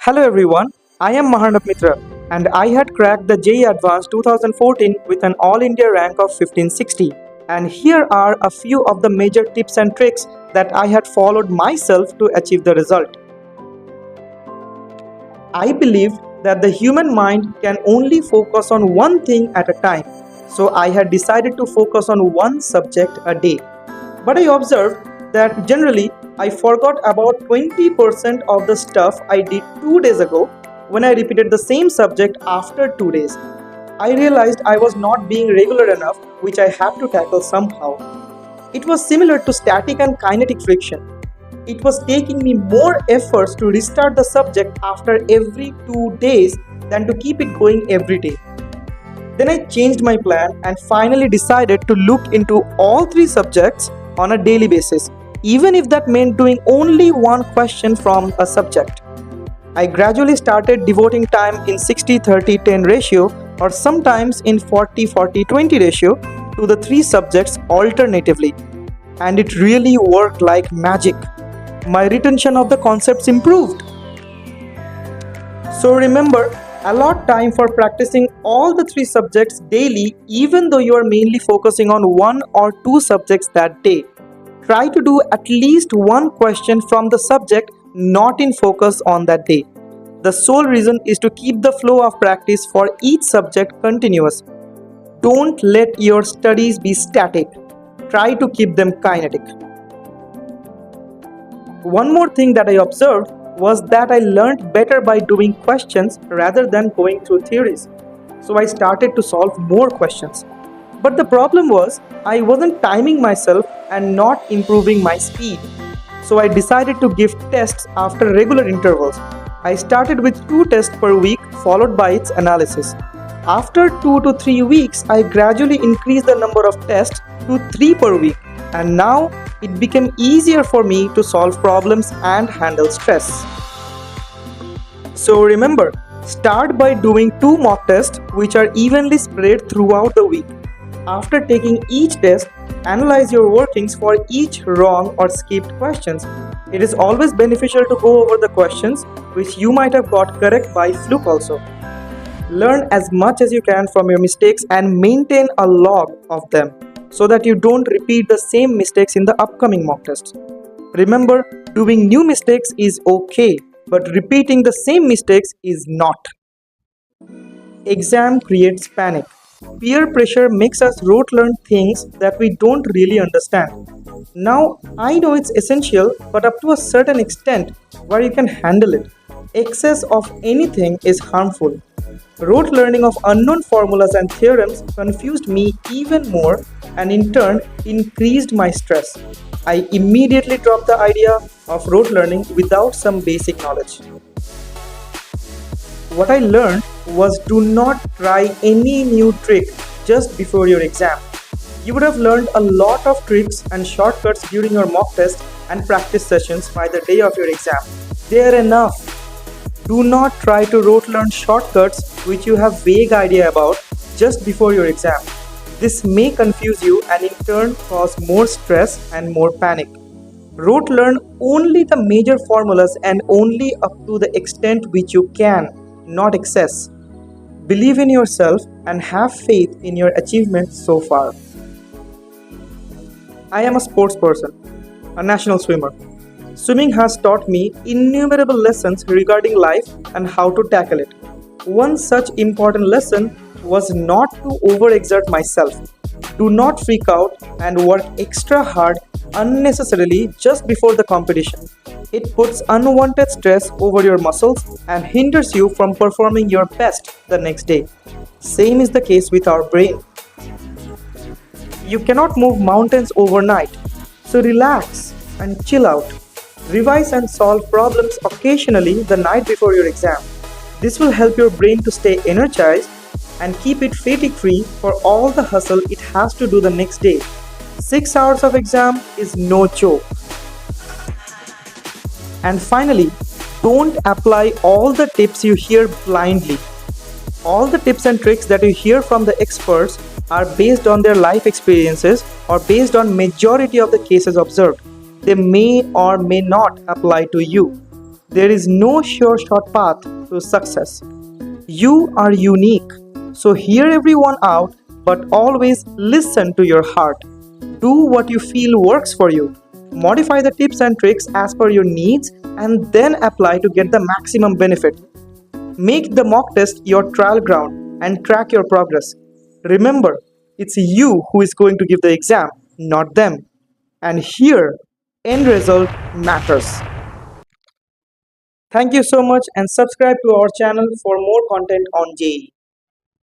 Hello everyone, I am Maharnab Mitra and I had cracked the JEE Advanced 2014 with an All India rank of 1560. And here are a few of the major tips and tricks that I had followed myself to achieve the result. I believe that the human mind can only focus on one thing at a time. So I had decided to focus on one subject a day. But I observed that generally I forgot about 20% of the stuff I did 2 days ago when I repeated the same subject after 2 days. I realized I was not being regular enough, which I had to tackle somehow. It was similar to static and kinetic friction. It was taking me more efforts to restart the subject after every 2 days than to keep it going every day. Then I changed my plan and finally decided to look into all 3 subjects on a daily basis, even if that meant doing only one question from a subject. I gradually started devoting time in 60-30-10 ratio or sometimes in 40-40-20 ratio to the 3 subjects alternatively. And it really worked like magic. My retention of the concepts improved. So remember, allot time for practicing all the 3 subjects daily even though you are mainly focusing on 1 or 2 subjects that day. Try to do at least one question from the subject not in focus on that day. The sole reason is to keep the flow of practice for each subject continuous. Don't let your studies be static. Try to keep them kinetic. One more thing that I observed was that I learned better by doing questions rather than going through theories. So I started to solve more questions. But the problem was I wasn't timing myself and not improving my speed. So I decided to give tests after regular intervals. I started with 2 tests per week followed by its analysis. After 2 to 3 weeks, I gradually increased the number of tests to 3 per week. And now it became easier for me to solve problems and handle stress. So remember, start by doing 2 mock tests which are evenly spread throughout the week. After taking each test, analyze your workings for each wrong or skipped questions. It is always beneficial to go over the questions which you might have got correct by fluke also. Learn as much as you can from your mistakes and maintain a log of them so that you don't repeat the same mistakes in the upcoming mock tests. Remember, doing new mistakes is okay, but repeating the same mistakes is not. Exam creates panic. Peer pressure makes us rote learn things that we don't really understand. Now, I know it's essential, but up to a certain extent where you can handle it. Excess of anything is harmful. Rote learning of unknown formulas and theorems confused me even more and in turn increased my stress. I immediately dropped the idea of rote learning without some basic knowledge. What I learned was do not try any new trick just before your exam. You would have learned a lot of tricks and shortcuts during your mock test and practice sessions by the day of your exam. They are enough. Do not try to rote learn shortcuts which you have vague idea about just before your exam. This may confuse you and in turn cause more stress and more panic. Rote learn only the major formulas and only up to the extent which you can, not excess. Believe in yourself and have faith in your achievements so far. I am a sports person, a national swimmer. Swimming has taught me innumerable lessons regarding life and how to tackle it. One such important lesson was not to overexert myself. Do not freak out and work extra hard unnecessarily just before the competition. It puts unwanted stress over your muscles and hinders you from performing your best the next day. Same is the case with our brain. You cannot move mountains overnight, so relax and chill out. Revise and solve problems occasionally the night before your exam. This will help your brain to stay energized and keep it fatigue-free for all the hustle it has to do the next day. 6 hours of exam is no joke. And finally, don't apply all the tips you hear blindly. All the tips and tricks that you hear from the experts are based on their life experiences or based on majority of the cases observed. They may or may not apply to you. There is no sure short path to success. You are unique. So hear everyone out, but always listen to your heart. Do what you feel works for you. Modify the tips and tricks as per your needs and then apply to get the maximum benefit. Make the mock test your trial ground and track your progress. Remember, it's you who is going to give the exam, not them. And here, end result matters. Thank you so much and subscribe to our channel for more content on JEE.